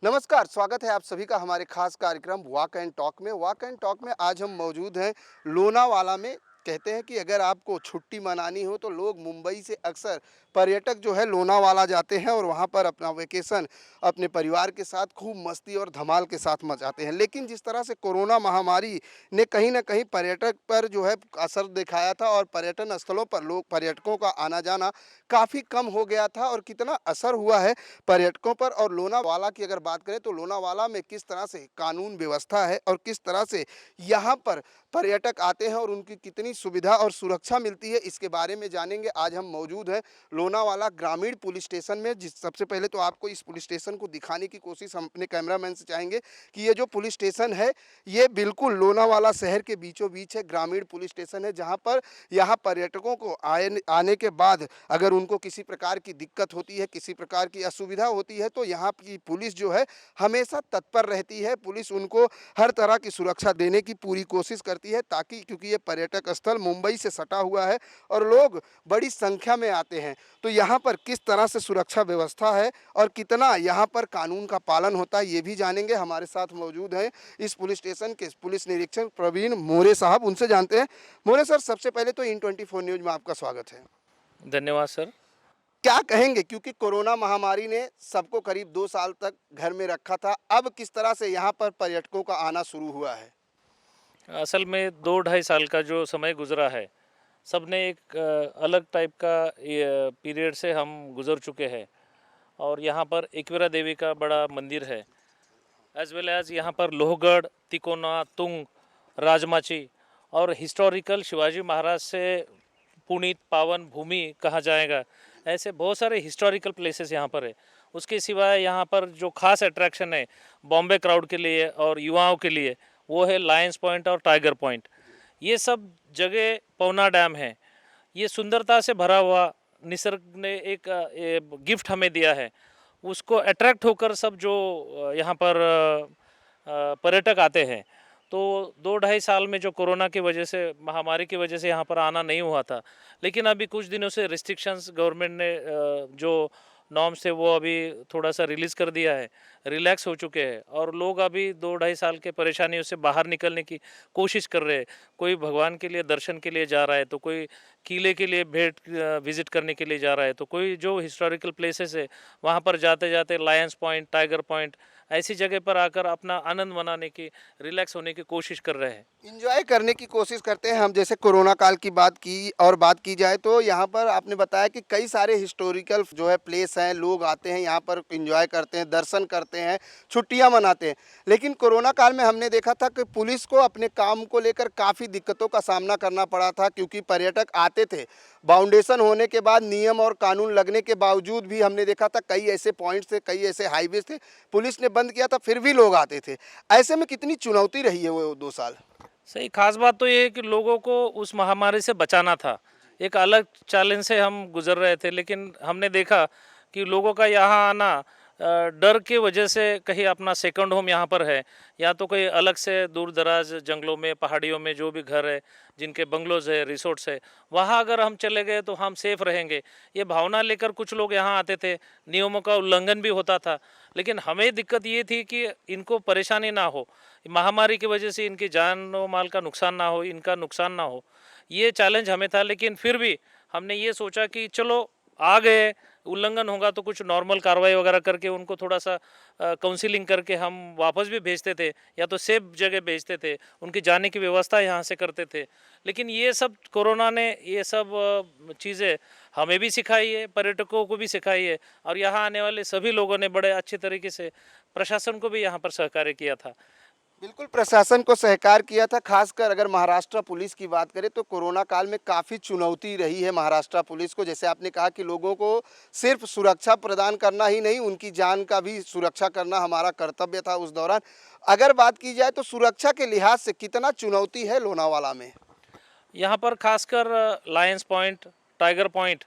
नमस्कार, स्वागत है आप सभी का हमारे खास कार्यक्रम वॉक एंड टॉक में। वॉक एंड टॉक में आज हम मौजूद हैं लोनावाला में। कहते हैं कि अगर आपको छुट्टी मनानी हो तो लोग मुंबई से अक्सर पर्यटक जो है लोनावाला जाते हैं और वहाँ पर अपना वेकेशन अपने परिवार के साथ खूब मस्ती और धमाल के साथ मचाते हैं। लेकिन जिस तरह से कोरोना महामारी ने कहीं न कहीं पर्यटक पर जो है असर दिखाया था और पर्यटन स्थलों पर लोग पर्यटकों का आना-जाना काफ़ी कम हो गया था और कितना असर हुआ है पर्यटकों पर। और लोनावाला की अगर बात करें तो लोनावाला में किस तरह से कानून व्यवस्था है और किस तरह से यहाँ पर पर्यटक आते हैं और उनकी कितनी सुविधा और सुरक्षा मिलती है, इसके बारे में जानेंगे। आज हम मौजूद हैं लोनावाला ग्रामीण पुलिस स्टेशन में। जिस सबसे पहले तो आपको इस पुलिस स्टेशन को दिखाने की कोशिश हम अपने कैमरामैन से चाहेंगे कि ये जो पुलिस स्टेशन है ये बिल्कुल लोनावाला शहर के बीचों बीच है। ग्रामीण पुलिस स्टेशन है जहाँ पर यहाँ पर्यटकों को आने के बाद अगर उनको किसी प्रकार की दिक्कत होती है, किसी प्रकार की असुविधा होती है तो यहाँ की पुलिस जो है हमेशा तत्पर रहती है। पुलिस उनको हर तरह की सुरक्षा देने की पूरी कोशिश करती है, ताकि क्योंकि ये पर्यटक स्थल मुंबई से सटा हुआ है और लोग बड़ी संख्या में आते हैं, तो यहाँ पर किस तरह से सुरक्षा व्यवस्था है और कितना यहाँ पर कानून का पालन होता है ये भी जानेंगे। हमारे साथ मौजूद हैं इस पुलिस स्टेशन के पुलिस निरीक्षक प्रवीण मोरे साहब, उनसे जानते हैं। मोरे सर, सबसे पहले तो इन 24 न्यूज़ में आपका स्वागत है। धन्यवाद सर। क्या कहेंगे, क्योंकि कोरोना महामारी ने सबको करीब 2 साल तक घर में रखा था, अब किस तरह से यहाँ पर पर्यटकों का आना शुरू हुआ है? असल में 2 ढाई साल का जो समय गुज़रा है, सबने एक अलग टाइप का ये पीरियड से हम गुज़र चुके हैं। और यहाँ पर एकवीरा देवी का बड़ा मंदिर है, एज़ वेल एज़ यहाँ पर लोहगढ़, तिकोना, तुंग, राजमाची और हिस्टोरिकल शिवाजी महाराज से पुनीत पावन भूमि कहा जाएगा, ऐसे बहुत सारे हिस्टोरिकल प्लेसेस यहाँ पर है। उसके सिवाय यहाँ पर जो खास अट्रैक्शन है बॉम्बे क्राउड के लिए और युवाओं के लिए, वो है लायंस पॉइंट और टाइगर पॉइंट। ये सब जगह पवना डैम है। ये सुंदरता से भरा हुआ निसर्ग ने एक गिफ्ट हमें दिया है। उसको अट्रैक्ट होकर सब जो यहाँ पर पर्यटक आते हैं। तो 2 ढाई साल में जो कोरोना की वजह से, महामारी की वजह से यहाँ पर आना नहीं हुआ था। लेकिन अभी कुछ दिनों से रिस्ट्रिक्शंस गवर्नमेंट ने जो नॉर्म्स थे वो अभी थोड़ा सा रिलीज़ कर दिया है, रिलैक्स हो चुके हैं और लोग अभी 2 ढाई साल के परेशानियों से बाहर निकलने की कोशिश कर रहे हैं। कोई भगवान के लिए दर्शन के लिए जा रहा है, तो कोई किले के लिए विज़िट करने के लिए जा रहा है, तो कोई जो हिस्टोरिकल प्लेसेस है वहाँ पर जाते-जाते लायंस पॉइंट, टाइगर पॉइंट ऐसी जगह पर आकर अपना आनंद मनाने की, रिलैक्स होने की कोशिश कर रहे हैं। एन्जॉय करने की कोशिश करते हैं हम। जैसे कोरोना काल की बात की जाए तो यहाँ पर आपने बताया कि कई सारे हिस्टोरिकल जो है प्लेस हैं, लोग आते हैं यहाँ पर एन्जॉय करते हैं, दर्शन करते हैं, छुट्टियाँ मनाते हैं। लेकिन कोरोना काल में हमने देखा था कि पुलिस को अपने काम को लेकर काफ़ी दिक्कतों का सामना करना पड़ा था, क्योंकि पर्यटक आते थे। बाउंडेशन होने के बाद, नियम और कानून लगने के बावजूद भी हमने देखा था कई ऐसे पॉइंट्स थे, कई ऐसे हाईवेज़ थे, पुलिस ने बंद किया था, फिर भी लोग आते थे। ऐसे में कितनी चुनौती रही है वो 2 साल? सही खास बात तो ये है कि लोगों को उस महामारी से बचाना था। एक अलग चैलेंज से हम गुजर रहे थे, लेकिन हमने देखा कि लोगों का यहाँ आना डर के वजह से, कहीं अपना सेकंड होम यहाँ पर है या तो कोई अलग से दूर दराज जंगलों में, पहाड़ियों में जो भी घर है, जिनके बंगलोज है, रिसोर्ट्स है, वहाँ अगर हम चले गए तो हम सेफ रहेंगे, ये भावना लेकर कुछ लोग यहाँ आते थे। नियमों का उल्लंघन भी होता था, लेकिन हमें दिक्कत ये थी कि इनको परेशानी ना हो, महामारी की वजह से इनकी जान और माल का नुकसान ना हो, इनका नुकसान ना हो, ये चैलेंज हमें था। लेकिन फिर भी हमने ये सोचा कि चलो आ गए, उल्लंघन होगा तो कुछ नॉर्मल कार्रवाई वगैरह करके उनको थोड़ा सा काउंसिलिंग करके हम वापस भी भेजते थे या तो सेफ जगह भेजते थे, उनकी जाने की व्यवस्था यहाँ से करते थे। लेकिन ये सब कोरोना ने ये सब चीज़ें हमें भी सिखाई है, पर्यटकों को भी सिखाई है और यहाँ आने वाले सभी लोगों ने बड़े अच्छे तरीके से, प्रशासन को भी यहाँ पर सहकार्य किया था। बिल्कुल, प्रशासन को सहकार किया था। खासकर अगर महाराष्ट्र पुलिस की बात करें तो कोरोना काल में काफ़ी चुनौती रही है महाराष्ट्र पुलिस को। जैसे आपने कहा कि लोगों को सिर्फ सुरक्षा प्रदान करना ही नहीं, उनकी जान का भी सुरक्षा करना हमारा कर्तव्य था उस दौरान। अगर बात की जाए तो सुरक्षा के लिहाज से कितना चुनौती है लोनावाला में? यहाँ पर खासकर Lions Point, Tiger Point,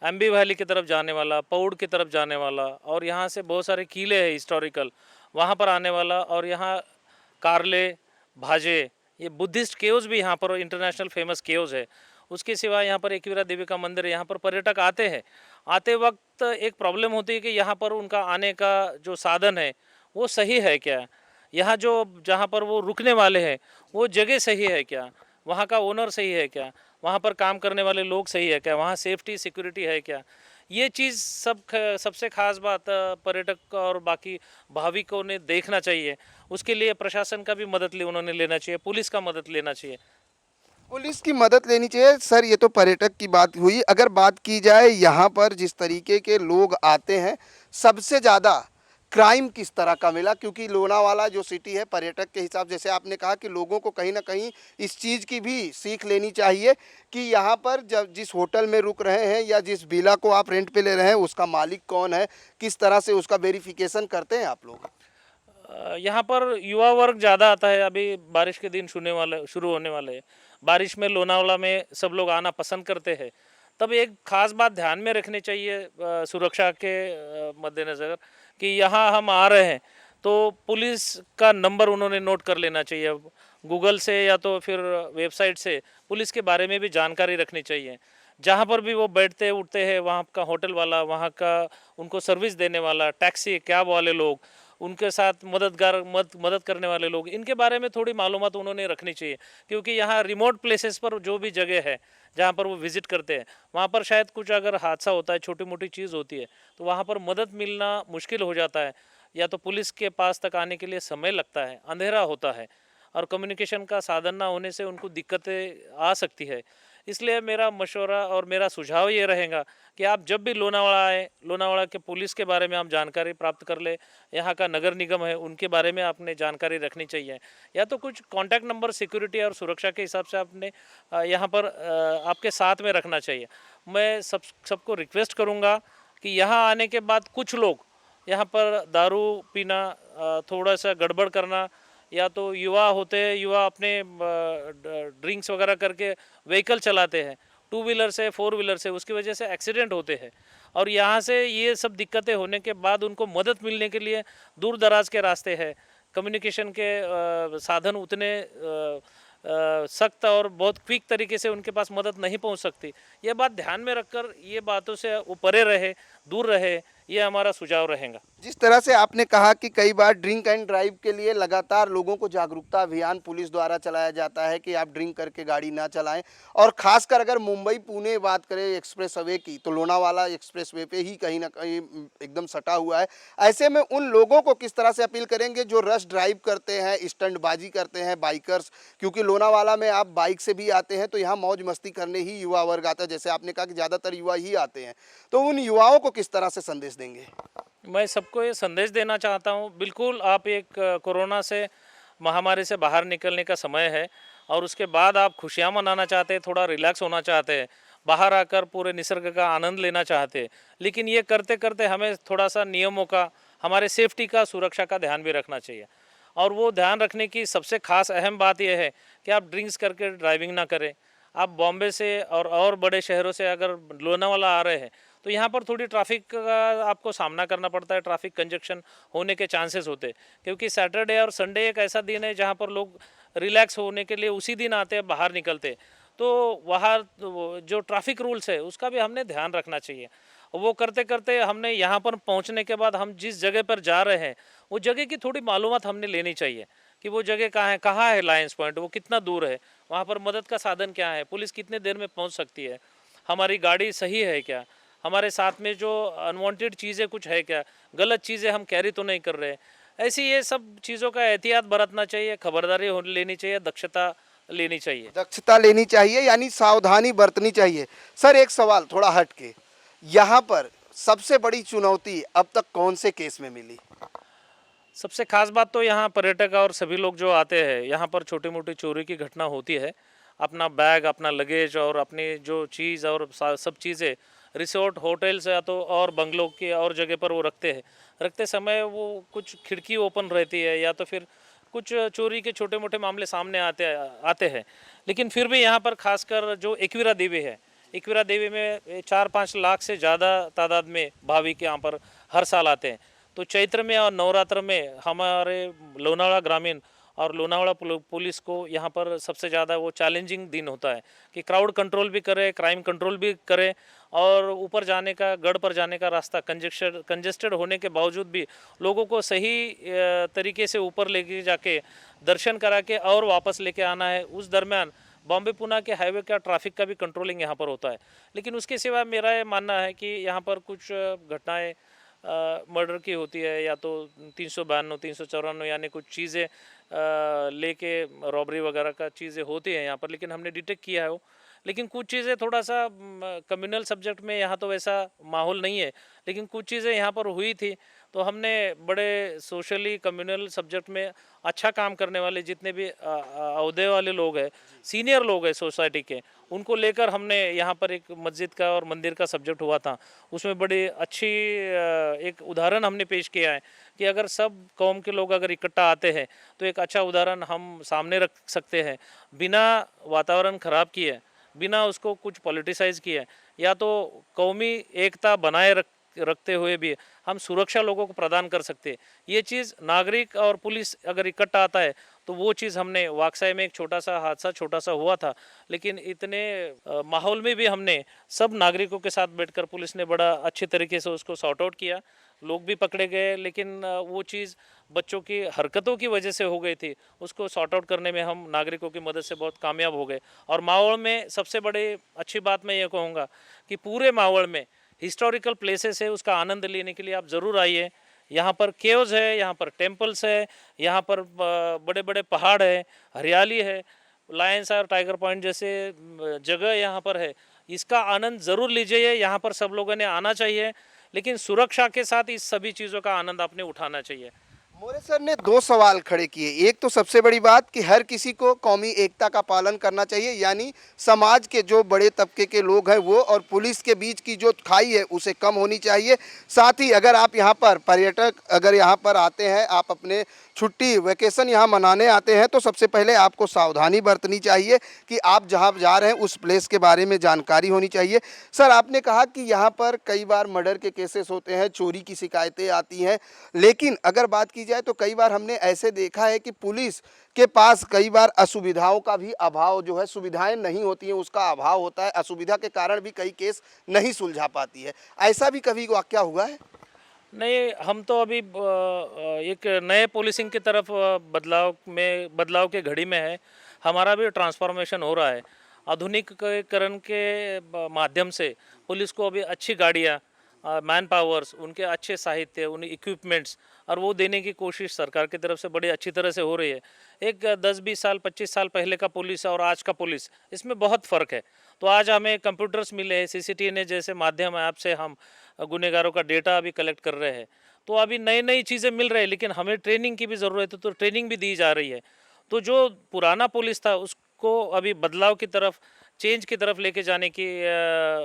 Aamby Valley की तरफ जाने वाला, पौड़ की तरफ जाने वाला और यहाँ से बहुत सारे किले हैं हिस्टोरिकल, वहाँ पर आने वाला, और यहाँ कारले, भाजे, ये बुद्धिस्ट केव्स भी यहाँ पर इंटरनेशनल फेमस केव्स है। उसके सिवा यहाँ पर एकवीरा देवी का मंदिर है, यहाँ पर पर्यटक आते हैं। आते वक्त एक प्रॉब्लम होती है कि यहाँ पर उनका आने का जो साधन है वो सही है क्या? यहाँ जो जहाँ पर वो रुकने वाले हैं वो जगह सही है क्या? वहाँ का ओनर सही है क्या? वहाँ पर काम करने वाले लोग सही है क्या? वहाँ सेफ्टी सिक्योरिटी है क्या? ये चीज़ सबसे खास बात पर्यटक और बाकी भाविकों ने देखना चाहिए। उसके लिए प्रशासन का भी मदद उन्होंने लेना चाहिए, पुलिस का मदद लेना चाहिए। पुलिस की मदद लेनी चाहिए। सर ये तो पर्यटक की बात हुई, अगर बात की जाए यहाँ पर जिस तरीके के लोग आते हैं, सबसे ज़्यादा क्राइम किस तरह का मिला? क्योंकि लोनावाला जो सिटी है पर्यटक के हिसाब, जैसे आपने कहा कि लोगों को कहीं ना कहीं इस चीज़ की भी सीख लेनी चाहिए कि यहाँ पर जब जिस होटल में रुक रहे हैं या जिस विला को आप रेंट पे ले रहे हैं उसका मालिक कौन है, किस तरह से उसका वेरिफिकेशन करते हैं आप लोग? यहाँ पर युवा वर्ग ज़्यादा आता है। अभी बारिश के दिन शुरू होने वाले हैं। बारिश में लोनावाला में सब लोग आना पसंद करते हैं। तब एक खास बात ध्यान में रखनी चाहिए सुरक्षा के मद्देनज़र कि यहाँ हम आ रहे हैं तो पुलिस का नंबर उन्होंने नोट कर लेना चाहिए। गूगल से या तो फिर वेबसाइट से पुलिस के बारे में भी जानकारी रखनी चाहिए। जहाँ पर भी वो बैठते उठते हैं वहाँ का होटल वाला, वहाँ का उनको सर्विस देने वाला, टैक्सी कैब वाले लोग, उनके साथ मदद करने वाले लोग, इनके बारे में थोड़ी मालूमात उन्होंने रखनी चाहिए। क्योंकि यहाँ रिमोट प्लेसेस पर जो भी जगह है जहाँ पर वो विज़िट करते हैं, वहाँ पर शायद कुछ अगर हादसा होता है, छोटी मोटी चीज़ होती है, तो वहाँ पर मदद मिलना मुश्किल हो जाता है। या तो पुलिस के पास तक आने के लिए समय लगता है, अंधेरा होता है और कम्युनिकेशन का साधन ना होने से उनको दिक्कतें आ सकती है। इसलिए मेरा मशवरा और मेरा सुझाव ये रहेगा कि आप जब भी लोनावाला आए, लोनावाला के पुलिस के बारे में आप जानकारी प्राप्त कर ले। यहाँ का नगर निगम है उनके बारे में आपने जानकारी रखनी चाहिए। या तो कुछ कांटेक्ट नंबर सिक्योरिटी और सुरक्षा के हिसाब से आपने यहाँ पर आपके साथ में रखना चाहिए। मैं सबको रिक्वेस्ट करूँगा कि यहाँ आने के बाद कुछ लोग यहाँ पर दारू पीना, थोड़ा सा गड़बड़ करना, या तो युवा होते हैं, युवा अपने ड्रिंक्स वगैरह करके व्हीकल चलाते हैं, टू व्हीलर से फोर व्हीलर से, उसकी वजह से एक्सीडेंट होते हैं। और यहाँ से ये सब दिक्कतें होने के बाद उनको मदद मिलने के लिए दूर दराज के रास्ते हैं, कम्युनिकेशन के साधन उतने सख्त और बहुत क्विक तरीके से उनके पास मदद नहीं पहुँच सकती। ये बात ध्यान में रखकर ये बातों से वो परे रहे, दूर रहे, ये हमारा सुझाव रहेगा। जिस तरह से आपने कहा कि कई बार ड्रिंक एंड ड्राइव के लिए लगातार लोगों को जागरूकता अभियान पुलिस द्वारा चलाया जाता है कि आप ड्रिंक करके गाड़ी ना चलाएं, और खासकर अगर मुंबई पुणे बात करें एक्सप्रेस वे की, तो लोनावाला एक्सप्रेस वे पे ही कहीं ना कहीं एकदम सटा हुआ है। ऐसे में उन लोगों को किस तरह से अपील करेंगे जो रश ड्राइव करते हैं, स्टंटबाजी करते हैं, बाइकर्स, क्योंकि लोनावाला में आप बाइक से भी आते हैं तो यहाँ मौज मस्ती करने ही युवा वर्ग आता है, जैसे आपने कहा कि ज़्यादातर युवा ही आते हैं, तो उन युवाओं को किस तरह से संदेश देंगे? मैं सबको ये संदेश देना चाहता हूँ, बिल्कुल आप एक कोरोना से महामारी से बाहर निकलने का समय है और उसके बाद आप खुशियाँ मनाना चाहते हैं, थोड़ा रिलैक्स होना चाहते हैं, बाहर आकर पूरे निसर्ग का आनंद लेना चाहते हैं। लेकिन ये करते करते हमें थोड़ा सा नियमों का, हमारे सेफ्टी का, सुरक्षा का ध्यान भी रखना चाहिए। और वो ध्यान रखने की सबसे खास अहम बात यह है कि आप ड्रिंक्स करके ड्राइविंग ना करें। आप बॉम्बे से और बड़े शहरों से अगर लोनावाला आ रहे हैं तो यहाँ पर थोड़ी ट्रैफिक का आपको सामना करना पड़ता है, ट्रैफिक कंजक्शन होने के चांसेस होते हैं। क्योंकि सैटरडे और संडे एक ऐसा दिन है जहाँ पर लोग रिलैक्स होने के लिए उसी दिन आते हैं, बाहर निकलते हैं। तो वहाँ जो ट्रैफिक रूल्स है उसका भी हमने ध्यान रखना चाहिए। वो करते करते हमने यहाँ पर पहुँचने के बाद हम जिस जगह पर जा रहे हैं वो जगह की थोड़ी मालूमात हमने लेनी चाहिए कि वो जगह कहाँ है लायंस पॉइंट, वो कितना दूर है, वहाँ पर मदद का साधन क्या है, पुलिस कितने देर में पहुँच सकती है, हमारी गाड़ी सही है क्या, हमारे साथ में जो अनवांटेड चीज़ें कुछ है क्या, गलत चीज़ें हम कैरी तो नहीं कर रहे। ऐसी ये सब चीज़ों का एहतियात बरतना चाहिए, खबरदारी लेनी चाहिए, दक्षता लेनी चाहिए। दक्षता लेनी चाहिए यानी सावधानी बरतनी चाहिए। सर एक सवाल थोड़ा हट के, यहाँ पर सबसे बड़ी चुनौती अब तक कौन से केस में मिली? सबसे खास बात तो यहाँ पर्यटक और सभी लोग जो आते हैं यहाँ पर छोटी मोटी चोरी की घटना होती है। अपना बैग, अपना लगेज और अपनी जो चीज़ और सब चीज़ें रिसोर्ट, होटल्स या तो और बंगलों की और जगह पर वो रखते हैं। रखते समय वो कुछ खिड़की ओपन रहती है या तो फिर कुछ चोरी के छोटे मोटे मामले सामने आते हैं। लेकिन फिर भी यहाँ पर खासकर जो एकवीरा देवी है, एकवीरा देवी में 4-5 लाख से ज़्यादा तादाद में भाविक यहाँ पर हर साल आते हैं। तो चैत्र में और नवरात्र में हमारे लोनावाला ग्रामीण और लोनावाला पुलिस को यहाँ पर सबसे ज़्यादा वो चैलेंजिंग दिन होता है कि क्राउड कंट्रोल भी करे, क्राइम कंट्रोल भी करे, और ऊपर जाने का, गढ़ पर जाने का रास्ता कंजेस्टेड होने के बावजूद भी लोगों को सही तरीके से ऊपर लेके जाके दर्शन करा के और वापस लेके आना है। उस दरमियान बॉम्बे पुणे के हाईवे का ट्रैफिक का भी कंट्रोलिंग यहाँ पर होता है। लेकिन उसके सिवा मेरा ये मानना है कि यहाँ पर कुछ घटनाएं मर्डर की होती है, या तो 352, 354 यानी कुछ चीज़ें लेके रॉबरी वगैरह का चीज़ें होती हैं यहाँ पर, लेकिन हमने डिटेक्ट किया है वो। लेकिन कुछ चीज़ें थोड़ा सा कम्युनल सब्जेक्ट में यहाँ तो वैसा माहौल नहीं है, लेकिन कुछ चीज़ें यहाँ पर हुई थी, तो हमने बड़े सोशली कम्युनल सब्जेक्ट में अच्छा काम करने वाले जितने भी अहदे वाले लोग हैं, सीनियर लोग हैं सोसाइटी के, उनको लेकर हमने यहाँ पर एक मस्जिद का और मंदिर का सब्जेक्ट हुआ था। उसमें बड़ी अच्छी एक उदाहरण हमने पेश किया है कि अगर सब कौम के लोग अगर इकट्ठा आते हैं तो एक अच्छा उदाहरण हम सामने रख सकते हैं, बिना वातावरण ख़राब किए, बिना उसको कुछ पॉलिटिसाइज किए, या तो कौमी एकता बनाए रखते हुए भी हम सुरक्षा लोगों को प्रदान कर सकते हैं। ये चीज़ नागरिक और पुलिस अगर इकट्ठा आता है तो वो चीज़ हमने वाकसाई में एक छोटा सा हादसा छोटा सा हुआ था, लेकिन इतने माहौल में भी हमने सब नागरिकों के साथ बैठकर पुलिस ने बड़ा अच्छे तरीके से उसको सॉर्ट आउट किया। लोग भी पकड़े गए, लेकिन वो चीज़ बच्चों की हरकतों की वजह से हो गई थी, उसको सॉर्ट आउट करने में हम नागरिकों की मदद से बहुत कामयाब हो गए। और माहौल में सबसे बड़ी अच्छी बात मैं ये कहूँगा कि पूरे माहौल में हिस्टोरिकल प्लेसेस है, उसका आनंद लेने के लिए आप ज़रूर आइए। यहाँ पर केव्स है, यहाँ पर टेम्पल्स है, यहाँ पर बड़े बड़े पहाड़ है, हरियाली है, लायंस और टाइगर पॉइंट जैसे जगह यहाँ पर है। इसका आनंद ज़रूर लीजिए, यहाँ पर सब लोगों ने आना चाहिए, लेकिन सुरक्षा के साथ इस सभी चीज़ों का आनंद आपने उठाना चाहिए। मोरे सर ने दो सवाल खड़े किए। एक तो सबसे बड़ी बात कि हर किसी को कौमी एकता का पालन करना चाहिए, यानी समाज के जो बड़े तबके के लोग हैं वो और पुलिस के बीच की जो खाई है उसे कम होनी चाहिए। साथ ही अगर आप यहाँ पर पर्यटक अगर यहाँ पर आते हैं, आप अपने छुट्टी वैकेशन यहाँ मनाने आते हैं, तो सबसे पहले आपको सावधानी बरतनी चाहिए कि आप जहाँ जा रहे हैं उस प्लेस के बारे में जानकारी होनी चाहिए। सर, आपने कहा कि यहाँ पर कई बार मर्डर के केसेस होते हैं, चोरी की शिकायतें आती हैं, लेकिन अगर बात की जाए तो कई बार हमने ऐसे देखा है कि पुलिस के पास कई बार असुविधाओं का भी अभाव जो है, सुविधाएं नहीं होती हैं, उसका अभाव होता है। असुविधा के कारण भी कई केस नहीं सुलझा पाती है। ऐसा भी कभी वाकया हुआ है? नहीं, हम तो अभी एक नए पुलिसिंग की तरफ बदलाव के घड़ी में है। हमारा भी ट्रांसफॉर्मेशन हो रहा है। आधुनिकीकरण के माध्यम से पुलिस को अभी अच्छी गाड़ियाँ, मैन पावर्स, उनके अच्छे साहित्य, उन इक्विपमेंट्स और वो देने की कोशिश सरकार की तरफ से बड़ी अच्छी तरह से हो रही है। एक 10-20 साल 25 साल पहले का पुलिस और आज का पुलिस, इसमें बहुत फ़र्क है। तो आज हमें कंप्यूटर्स मिले हैं, सीसीटीवी ने जैसे माध्यम ऐप से हम गुनहगारों का डेटा अभी कलेक्ट कर रहे हैं। तो अभी नई नई चीज़ें मिल रही है, लेकिन हमें ट्रेनिंग की भी ज़रूरत है, तो ट्रेनिंग भी दी जा रही है। तो जो पुराना पुलिस था उसको अभी बदलाव की तरफ, चेंज की तरफ लेके जाने की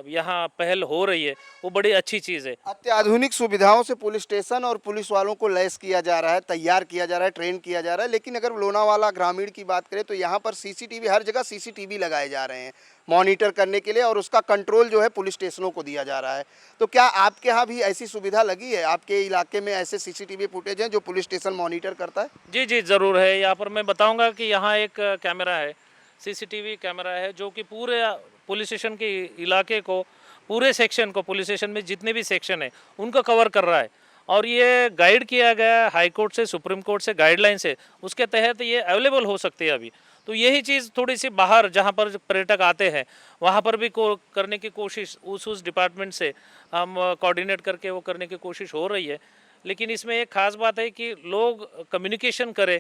यहाँ पहल हो रही है, वो बड़ी अच्छी चीज़ है। अत्याधुनिक सुविधाओं से पुलिस स्टेशन और पुलिस वालों को लैस किया जा रहा है, तैयार किया जा रहा है, ट्रेन किया जा रहा है। लेकिन अगर लोनावाला ग्रामीण की बात करें तो यहाँ पर सीसीटीवी, हर जगह सीसीटीवी लगाए जा रहे हैं मॉनिटर करने के लिए, और उसका कंट्रोल जो है पुलिस स्टेशनों को दिया जा रहा है। तो क्या आपके यहाँ भी ऐसी सुविधा लगी है? आपके इलाके में ऐसे सीसीटीवी फुटेज हैं जो पुलिस स्टेशन मॉनिटर करता है? जी जी, ज़रूर है। यहाँ पर मैं बताऊँगा कि यहाँ एक कैमरा है, सीसीटीवी कैमरा है, जो कि पूरे पुलिस स्टेशन के इलाके को, पूरे सेक्शन को, पुलिस स्टेशन में जितने भी सेक्शन है उनको कवर कर रहा है। और ये गाइड किया गया है हाई कोर्ट से, सुप्रीम कोर्ट से गाइडलाइन से, उसके तहत ये अवेलेबल हो सकती है अभी। तो यही चीज़ थोड़ी सी बाहर जहाँ पर पर्यटक आते हैं वहाँ पर भी करने की कोशिश उस डिपार्टमेंट से हम कोऑर्डिनेट करके वो करने की कोशिश हो रही है। लेकिन इसमें एक ख़ास बात है कि लोग कम्युनिकेशन करें।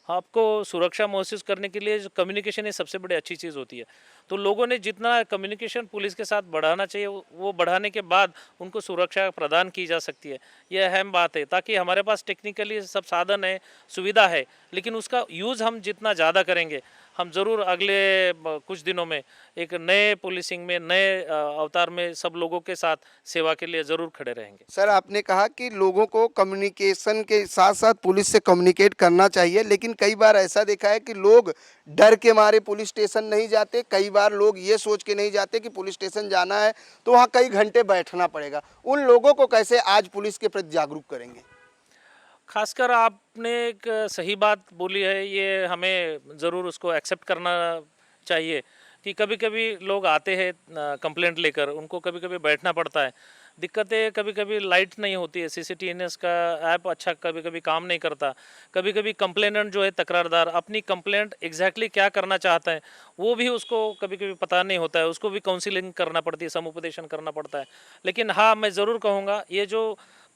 आपको सुरक्षा महसूस करने के लिए जो कम्युनिकेशन है सबसे बड़ी अच्छी चीज़ होती है। तो लोगों ने जितना कम्युनिकेशन पुलिस के साथ बढ़ाना चाहिए, वो बढ़ाने के बाद उनको सुरक्षा प्रदान की जा सकती है। यह अहम बात है, ताकि हमारे पास टेक्निकली सब साधन है, सुविधा है, लेकिन उसका यूज़ हम जितना ज़्यादा करेंगे, हम ज़रूर अगले कुछ दिनों में एक नए पुलिसिंग में, नए अवतार में सब लोगों के साथ सेवा के लिए ज़रूर खड़े रहेंगे। सर, आपने कहा कि लोगों को कम्युनिकेशन के साथ साथ पुलिस से कम्युनिकेट करना चाहिए, लेकिन कई बार ऐसा देखा है कि लोग डर के मारे पुलिस स्टेशन नहीं जाते। कई बार लोग ये सोच के नहीं जाते कि पुलिस स्टेशन जाना है तो वहाँ कई घंटे बैठना पड़ेगा। उन लोगों को कैसे आज पुलिस के प्रति जागरूक करेंगे? खासकर आपने एक सही बात बोली है, ये हमें ज़रूर उसको एक्सेप्ट करना चाहिए कि कभी-कभी लोग आते हैं कंप्लेंट लेकर, उनको कभी-कभी बैठना पड़ता है। दिक्कतें कभी-कभी लाइट नहीं होती है, सीसीटीएनएस का ऐप अच्छा कभी-कभी काम नहीं करता। कभी-कभी कंप्लेनेंट जो है तकरारदार अपनी कंप्लेंट एग्जैक्टली क्या करना चाहता है, वो भी उसको कभी-कभी पता नहीं होता है, उसको भी काउंसलिंग करना पड़ती है, समुपदेशन करना पड़ता है। लेकिन हाँ, मैं ज़रूर कहूँगा ये जो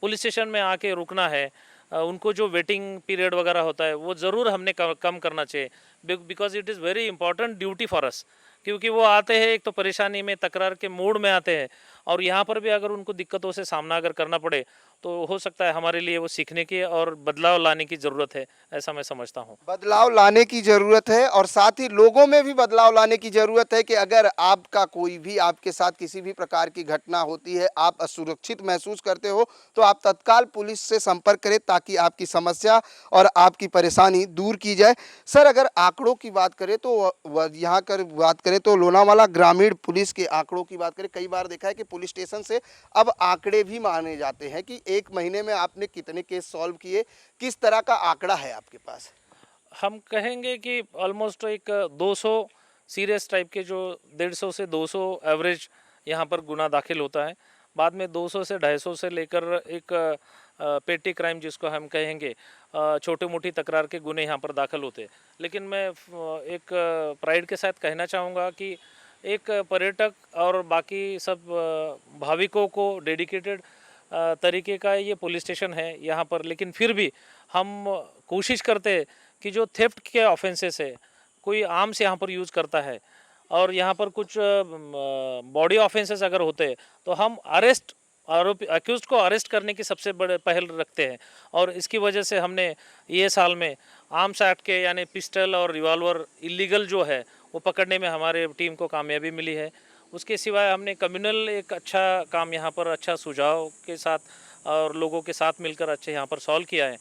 पुलिस स्टेशन में आके रुकना है, उनको जो वेटिंग पीरियड वगैरह होता है वो ज़रूर हमने कम करना चाहिए, because it is very important duty for us. क्योंकि वो आते हैं एक तो परेशानी में, तकरार के मूड में आते हैं, और यहाँ पर भी अगर उनको दिक्कतों से सामना अगर करना पड़े तो हो सकता है हमारे लिए वो सीखने की और बदलाव लाने की ज़रूरत है, ऐसा मैं समझता हूँ। बदलाव लाने की ज़रूरत है और साथ ही लोगों में भी बदलाव लाने की ज़रूरत है कि अगर आपका कोई भी आपके साथ किसी भी प्रकार की घटना होती है, आप असुरक्षित महसूस करते हो, तो आप तत्काल पुलिस से संपर्क करें ताकि आपकी समस्या और आपकी परेशानी दूर की जाए। सर, अगर आंकड़ों की बात करें तो यहाँ कर बात करें तो लोनावाला ग्रामीण पुलिस के आंकड़ों की बात करें, कई बार देखा है कि पुलिस स्टेशन से अब आंकड़े भी माने जाते हैं कि एक महीने में आपने कितने केस सॉल्व किए, किस तरह का आंकड़ा है आपके पास? हम कहेंगे कि ऑलमोस्ट एक 200 सीरियस टाइप के, जो 150 से 200 एवरेज यहाँ पर गुना दाखिल होता है। बाद में 200 से 250 से लेकर एक पेटी क्राइम जिसको हम कहेंगे, छोटे मोटी तकरार के गुने यहाँ पर दाखिल होते हैं। लेकिन मैं एक प्राइड के साथ कहना चाहूँगा कि एक पर्यटक और बाकी सब भाविकों को डेडिकेटेड तरीके का ये पुलिस स्टेशन है यहाँ पर। लेकिन फिर भी हम कोशिश करते हैं कि जो थेफ्ट के ऑफेंसेस है, कोई आर्म्स यहाँ पर यूज़ करता है और यहाँ पर कुछ बॉडी ऑफेंसेस अगर होते हैं तो हम अरेस्ट, आरोपी अक्यूज को अरेस्ट करने की सबसे बड़े पहल रखते हैं। और इसकी वजह से हमने ये साल में आर्म्स एक्ट के यानी पिस्टल और रिवॉल्वर इलीगल जो है वो पकड़ने में हमारे टीम को कामयाबी मिली है। उसके सिवाय हमने कम्युनल एक अच्छा काम यहाँ पर अच्छा सुझाव के साथ और लोगों के साथ मिलकर अच्छे यहाँ पर सॉल्व किया है।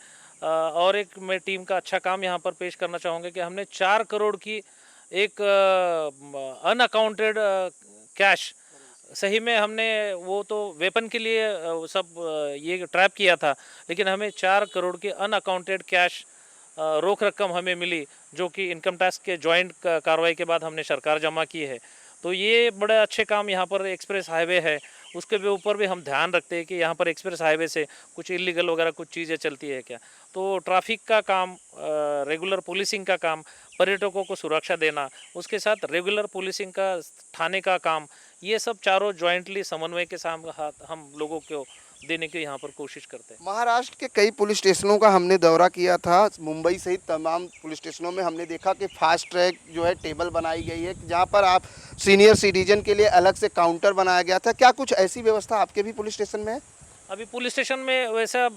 और एक मैं टीम का अच्छा काम यहाँ पर पेश करना चाहूँगा कि हमने 4 करोड़ की एक अनअकाउंटेड कैश, सही में हमने वो तो वेपन के लिए सब ये ट्रैप किया था, लेकिन हमें 4 करोड़ की अनअकाउंटेड कैश रोक रकम हमें मिली, जो कि इनकम टैक्स के जॉइंट कार्रवाई के बाद हमने सरकार जमा की है। तो ये बड़े अच्छे काम यहाँ पर एक्सप्रेस हाईवे है, उसके भी ऊपर भी हम ध्यान रखते हैं कि यहाँ पर एक्सप्रेस हाईवे से कुछ इलीगल वगैरह कुछ चीज़ें चलती है क्या। तो ट्रैफिक का काम, रेगुलर पुलिसिंग का काम, पर्यटकों को सुरक्षा देना, उसके साथ रेगुलर पुलिसिंग का थाने का काम, ये सब चारों जॉइंटली समन्वय के साथ हम लोगों को देने की यहाँ पर कोशिश करते हैं। महाराष्ट्र के कई पुलिस स्टेशनों का हमने दौरा किया था, मुंबई सहित तमाम पुलिस स्टेशनों में हमने देखा कि फास्ट ट्रैक जो है टेबल बनाई गई है, जहां पर आप सीनियर सिटीजन के लिए अलग से काउंटर बनाया गया था। क्या कुछ ऐसी व्यवस्था आपके भी पुलिस स्टेशन में है? अभी पुलिस स्टेशन में वैसा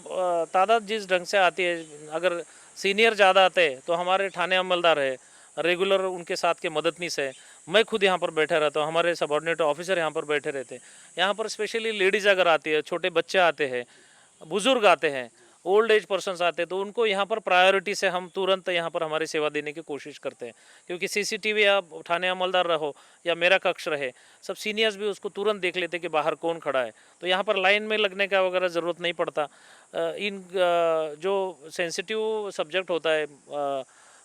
तादाद जिस ढंग से आती है, अगर सीनियर ज़्यादा आते हैं तो हमारे थाने अमलदार है, रेगुलर उनके साथ के मददनीस है, मैं खुद यहाँ पर बैठा रहता हूँ, हमारे सबऑर्डिनेट ऑफिसर यहाँ पर बैठे रहते हैं। यहाँ पर स्पेशली लेडीज़ अगर आती है, छोटे बच्चे आते हैं, बुज़ुर्ग आते हैं, ओल्ड एज पर्सनस आते हैं, तो उनको यहाँ पर प्रायोरिटी से हम तुरंत यहाँ पर हमारी सेवा देने की कोशिश करते हैं। क्योंकि सीसीटीवी या थाने अमलदार रहो या मेरा कक्ष रहे, सब सीनियर्स भी उसको तुरंत देख लेते कि बाहर कौन खड़ा है, तो यहाँ पर लाइन में लगने का वगैरह ज़रूरत नहीं पड़ता। जो सेंसिटिव सब्जेक्ट होता है,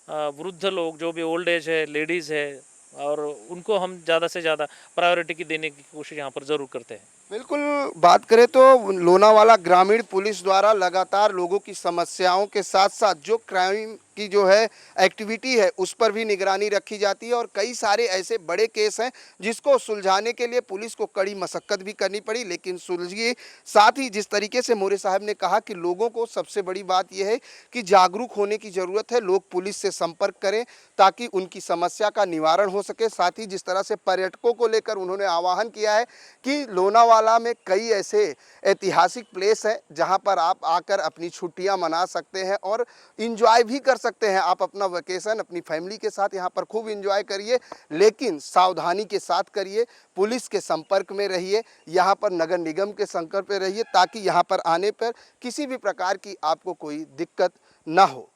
वृद्ध लोग जो भी ओल्ड एज है, लेडीज़ है, और उनको हम ज़्यादा से ज़्यादा प्रायोरिटी की देने की कोशिश यहाँ पर ज़रूर करते हैं। बिल्कुल, बात करें तो लोनावाला ग्रामीण पुलिस द्वारा लगातार लोगों की समस्याओं के साथ साथ जो क्राइम की जो है एक्टिविटी है उस पर भी निगरानी रखी जाती है और कई सारे ऐसे बड़े केस हैं जिसको सुलझाने के लिए पुलिस को कड़ी मशक्कत भी करनी पड़ी, लेकिन सुलझी। साथ ही जिस तरीके से मोरे साहब ने कहा कि लोगों को सबसे बड़ी बात यह है कि जागरूक होने की ज़रूरत है, लोग पुलिस से संपर्क करें ताकि उनकी समस्या का निवारण हो सके। साथ ही जिस तरह से पर्यटकों को लेकर उन्होंने आह्वान किया है कि लोनावाला में कई ऐसे ऐतिहासिक प्लेस हैं जहां पर आप आकर अपनी छुट्टियां मना सकते हैं और इंजॉय भी कर सकते हैं। आप अपना वेकेशन अपनी फैमिली के साथ यहां पर खूब इंजॉय करिए, लेकिन सावधानी के साथ करिए, पुलिस के संपर्क में रहिए, यहां पर नगर निगम के संपर्क में रहिए ताकि यहां पर आने पर किसी भी प्रकार की आपको कोई दिक्कत ना हो।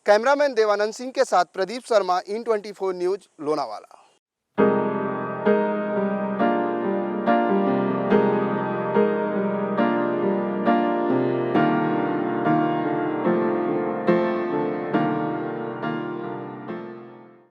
कैमरामैन देवानंद सिंह के साथ प्रदीप शर्मा, IN24 न्यूज़, लोनावाला।